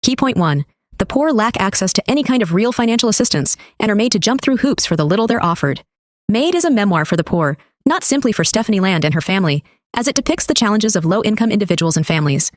Key point 1. The poor lack access to any kind of real financial assistance and are made to jump through hoops for the little they're offered. Maid is a memoir for the poor, not simply for Stephanie Land and her family, as it depicts the challenges of low-income individuals and families.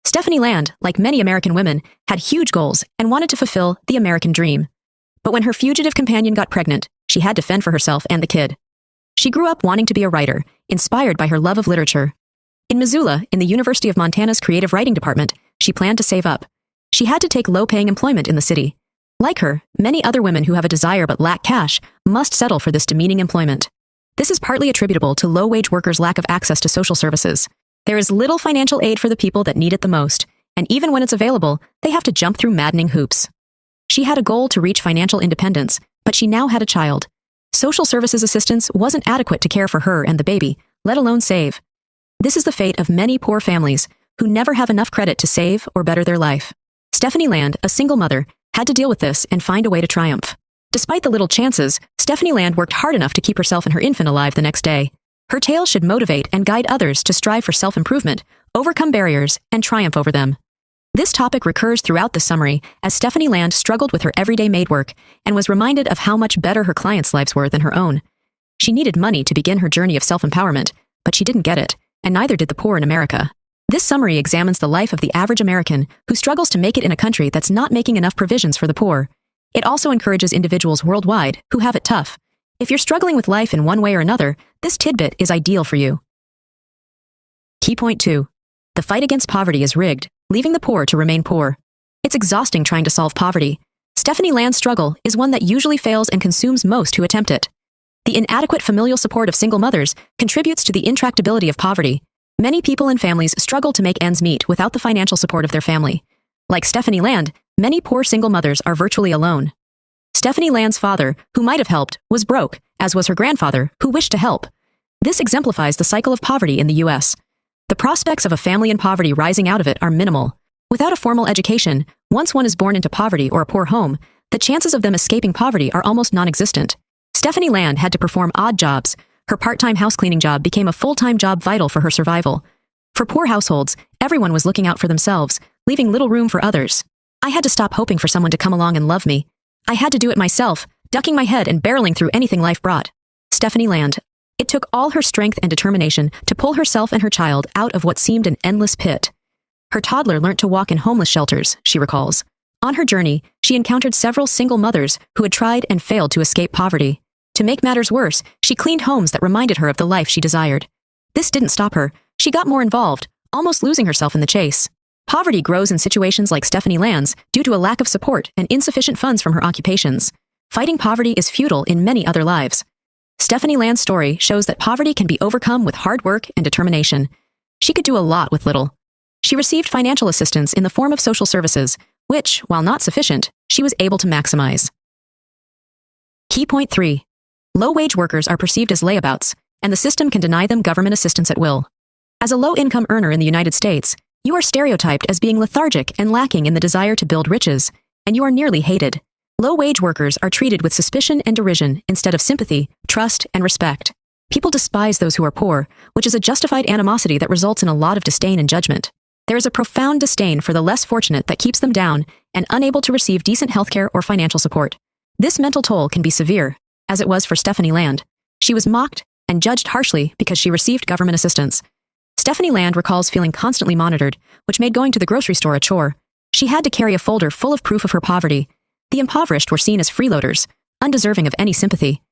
Stephanie Land, like many American women, had huge goals and wanted to fulfill the American dream. But when her fugitive companion got pregnant, she had to fend for herself and the kid. She grew up wanting to be a writer, inspired by her love of literature. In Missoula, in the University of Montana's creative writing department, she planned to save up. She had to take low-paying employment in the city. Like her, many other women who have a desire but lack cash must settle for this demeaning employment. This is partly attributable to low-wage workers' lack of access to social services. There is little financial aid for the people that need it the most, and even when it's available, they have to jump through maddening hoops. She had a goal to reach financial independence, but she now had a child. Social services assistance wasn't adequate to care for her and the baby, let alone save. This is the fate of many poor families who never have enough credit to save or better their life. Stephanie Land, a single mother, had to deal with this and find a way to triumph. Despite the little chances, Stephanie Land worked hard enough to keep herself and her infant alive the next day. Her tale should motivate and guide others to strive for self-improvement, overcome barriers, and triumph over them. This topic recurs throughout the summary as Stephanie Land struggled with her everyday maid work and was reminded of how much better her clients' lives were than her own. She needed money to begin her journey of self-empowerment, but she didn't get it, and neither did the poor in America. This summary examines the life of the average American who struggles to make it in a country that's not making enough provisions for the poor. It also encourages individuals worldwide who have it tough. If you're struggling with life in one way or another, this tidbit is ideal for you. Key point 2. The fight against poverty is rigged, leaving the poor to remain poor. It's exhausting trying to solve poverty. Stephanie Land's struggle is one that usually fails and consumes most who attempt it. The inadequate familial support of single mothers contributes to the intractability of poverty. Many people and families struggle to make ends meet without the financial support of their family. Like Stephanie Land, many poor single mothers are virtually alone. Stephanie Land's father, who might have helped, was broke, as was her grandfather, who wished to help. This exemplifies the cycle of poverty in the U.S. The prospects of a family in poverty rising out of it are minimal. Without a formal education, once one is born into poverty or a poor home, the chances of them escaping poverty are almost non-existent. Stephanie Land had to perform odd jobs. Her part-time house-cleaning job became a full-time job vital for her survival. For poor households, everyone was looking out for themselves, leaving little room for others. I had to stop hoping for someone to come along and love me. I had to do it myself, ducking my head and barreling through anything life brought. Stephanie Land. It took all her strength and determination to pull herself and her child out of what seemed an endless pit. Her toddler learned to walk in homeless shelters, she recalls. On her journey, she encountered several single mothers who had tried and failed to escape poverty. To make matters worse, she cleaned homes that reminded her of the life she desired. This didn't stop her. She got more involved, almost losing herself in the chase. Poverty grows in situations like Stephanie Land's due to a lack of support and insufficient funds from her occupations. Fighting poverty is futile in many other lives. Stephanie Land's story shows that poverty can be overcome with hard work and determination. She could do a lot with little. She received financial assistance in the form of social services, which, while not sufficient, she was able to maximize. Key point 3. Low-wage workers are perceived as layabouts, and the system can deny them government assistance at will. As a low-income earner in the United States, you are stereotyped as being lethargic and lacking in the desire to build riches, and you are nearly hated. Low-wage workers are treated with suspicion and derision instead of sympathy, trust, and respect. People despise those who are poor, which is a justified animosity that results in a lot of disdain and judgment. There is a profound disdain for the less fortunate that keeps them down and unable to receive decent healthcare or financial support. This mental toll can be severe, as it was for Stephanie Land. She was mocked and judged harshly because she received government assistance. Stephanie Land recalls feeling constantly monitored, which made going to the grocery store a chore. She had to carry a folder full of proof of her poverty. The impoverished were seen as freeloaders, undeserving of any sympathy.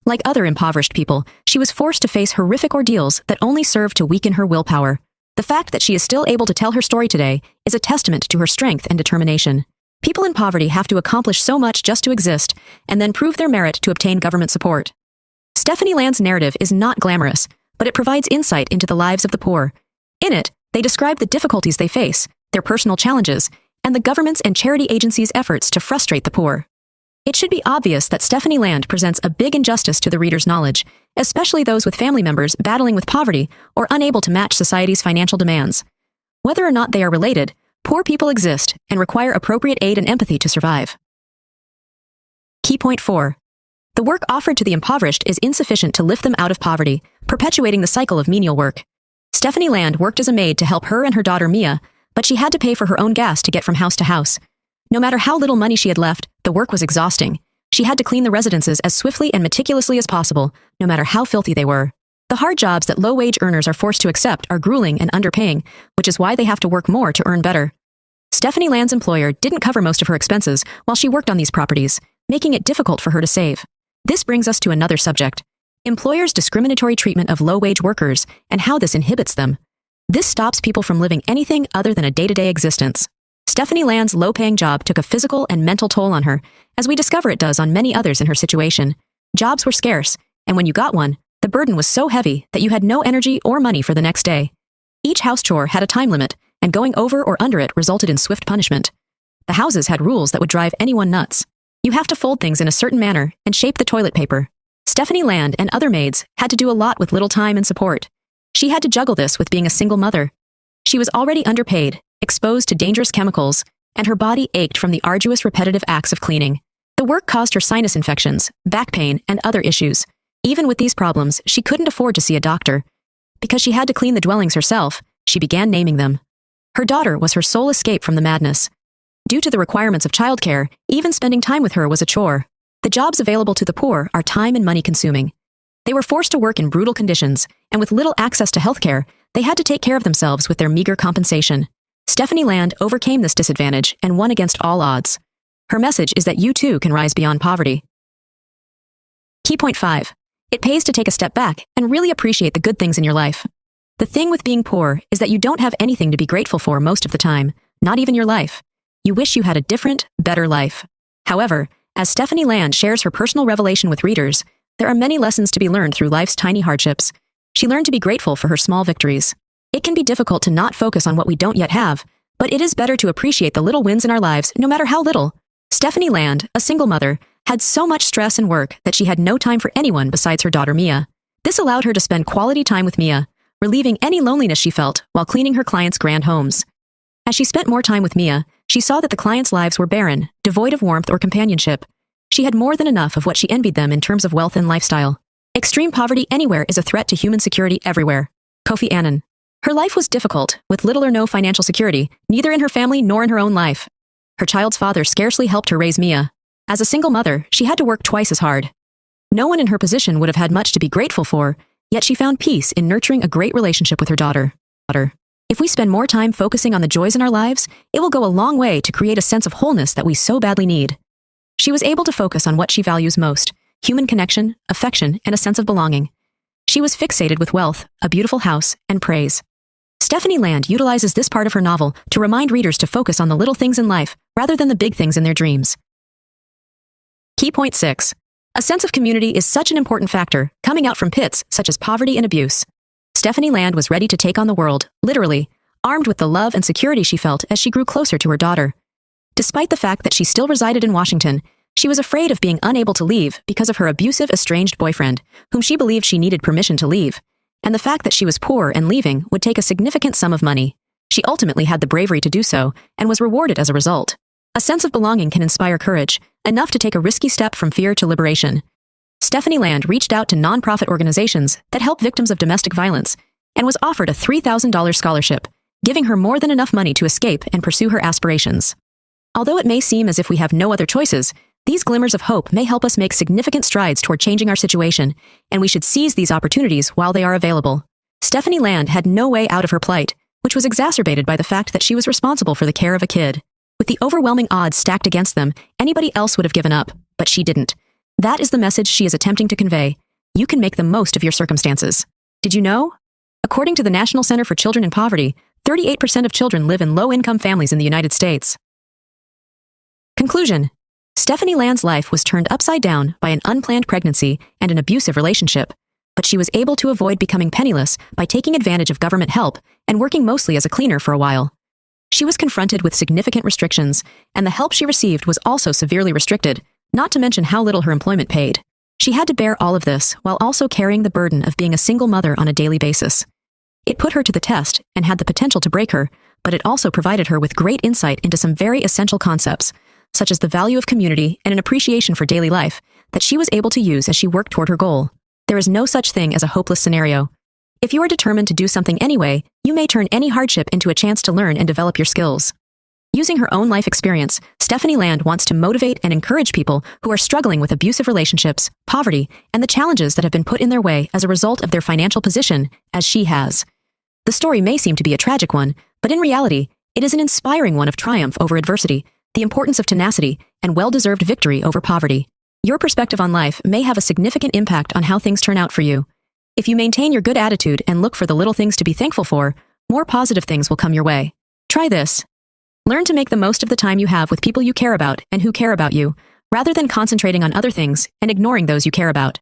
Like other impoverished people, she was forced to face horrific ordeals that only served to weaken her willpower. The fact that she is still able to tell her story today is a testament to her strength and determination. People in poverty have to accomplish so much just to exist, and then prove their merit to obtain government support. Stephanie Land's narrative is not glamorous, but it provides insight into the lives of the poor. In it, they describe the difficulties they face, their personal challenges, and the government's and charity agencies' efforts to frustrate the poor. It should be obvious that Stephanie Land presents a big injustice to the reader's knowledge, especially those with family members battling with poverty or unable to match society's financial demands. Whether or not they are related, poor people exist and require appropriate aid and empathy to survive. Key point 4. The work offered to the impoverished is insufficient to lift them out of poverty, perpetuating the cycle of menial work. Stephanie Land worked as a maid to help her and her daughter Mia, but she had to pay for her own gas to get from house to house. No matter how little money she had left, the work was exhausting. She had to clean the residences as swiftly and meticulously as possible, no matter how filthy they were. The hard jobs that low-wage earners are forced to accept are grueling and underpaying, which is why they have to work more to earn better. Stephanie Land's employer didn't cover most of her expenses while she worked on these properties, making it difficult for her to save. This brings us to another subject: employers' discriminatory treatment of low-wage workers and how this inhibits them. This stops people from living anything other than a day-to-day existence. Stephanie Land's low-paying job took a physical and mental toll on her, as we discover it does on many others in her situation. Jobs were scarce, and when you got one, the burden was so heavy that you had no energy or money for the next day. Each house chore had a time limit, and going over or under it resulted in swift punishment. The houses had rules that would drive anyone nuts. You have to fold things in a certain manner and shape the toilet paper. Stephanie Land and other maids had to do a lot with little time and support. She had to juggle this with being a single mother. She was already underpaid, exposed to dangerous chemicals, and her body ached from the arduous repetitive acts of cleaning. The work caused her sinus infections, back pain, and other issues. Even with these problems, she couldn't afford to see a doctor. Because she had to clean the dwellings herself, she began naming them. Her daughter was her sole escape from the madness. Due to the requirements of childcare, even spending time with her was a chore. The jobs available to the poor are time and money consuming. They were forced to work in brutal conditions, and with little access to healthcare, they had to take care of themselves with their meager compensation. Stephanie Land overcame this disadvantage and won against all odds. Her message is that you too can rise beyond poverty. Key point 5. It pays to take a step back and really appreciate the good things in your life. The thing with being poor is that you don't have anything to be grateful for most of the time, not even your life. You wish you had a different, better life. However, as Stephanie Land shares her personal revelation with readers, there are many lessons to be learned through life's tiny hardships. She learned to be grateful for her small victories. It can be difficult to not focus on what we don't yet have, but it is better to appreciate the little wins in our lives, no matter how little. Stephanie Land, a single mother, had so much stress and work that she had no time for anyone besides her daughter Mia. This allowed her to spend quality time with Mia, relieving any loneliness she felt while cleaning her clients' grand homes. As she spent more time with Mia, she saw that the clients' lives were barren, devoid of warmth or companionship. She had more than enough of what she envied them in terms of wealth and lifestyle. Extreme poverty anywhere is a threat to human security everywhere. Kofi Annan. Her life was difficult, with little or no financial security, neither in her family nor in her own life. Her child's father scarcely helped her raise Mia. As a single mother, she had to work twice as hard. No one in her position would have had much to be grateful for, yet she found peace in nurturing a great relationship with her daughter. If we spend more time focusing on the joys in our lives, it will go a long way to create a sense of wholeness that we so badly need. She was able to focus on what she values most: human connection, affection, and a sense of belonging. She was fixated with wealth, a beautiful house, and praise. Stephanie Land utilizes this part of her novel to remind readers to focus on the little things in life rather than the big things in their dreams. Key point 6. A sense of community is such an important factor, coming out from pits such as poverty and abuse. Stephanie Land was ready to take on the world, literally, armed with the love and security she felt as she grew closer to her daughter. Despite the fact that she still resided in Washington, she was afraid of being unable to leave because of her abusive, estranged boyfriend, whom she believed she needed permission to leave, and the fact that she was poor and leaving would take a significant sum of money. She ultimately had the bravery to do so, and was rewarded as a result. A sense of belonging can inspire courage, enough to take a risky step from fear to liberation. Stephanie Land reached out to nonprofit organizations that help victims of domestic violence, and was offered a $3,000 scholarship, giving her more than enough money to escape and pursue her aspirations. Although it may seem as if we have no other choices, these glimmers of hope may help us make significant strides toward changing our situation, and we should seize these opportunities while they are available. Stephanie Land had no way out of her plight, which was exacerbated by the fact that she was responsible for the care of a kid. With the overwhelming odds stacked against them, anybody else would have given up, but she didn't. That is the message she is attempting to convey. You can make the most of your circumstances. Did you know? According to the National Center for Children in Poverty, 38% of children live in low-income families in the United States. Conclusion. Stephanie Land's life was turned upside down by an unplanned pregnancy and an abusive relationship, but she was able to avoid becoming penniless by taking advantage of government help and working mostly as a cleaner for a while. She was confronted with significant restrictions, and the help she received was also severely restricted, not to mention how little her employment paid. She had to bear all of this while also carrying the burden of being a single mother on a daily basis. It put her to the test and had the potential to break her, but it also provided her with great insight into some very essential concepts, such as the value of community and an appreciation for daily life, that she was able to use as she worked toward her goal. There is no such thing as a hopeless scenario. If you are determined to do something anyway, you may turn any hardship into a chance to learn and develop your skills. Using her own life experience, Stephanie Land wants to motivate and encourage people who are struggling with abusive relationships, poverty, and the challenges that have been put in their way as a result of their financial position, as she has. The story may seem to be a tragic one, but in reality, it is an inspiring one of triumph over adversity, the importance of tenacity, and well-deserved victory over poverty. Your perspective on life may have a significant impact on how things turn out for you. If you maintain your good attitude and look for the little things to be thankful for, more positive things will come your way. Try this. Learn to make the most of the time you have with people you care about and who care about you, rather than concentrating on other things and ignoring those you care about.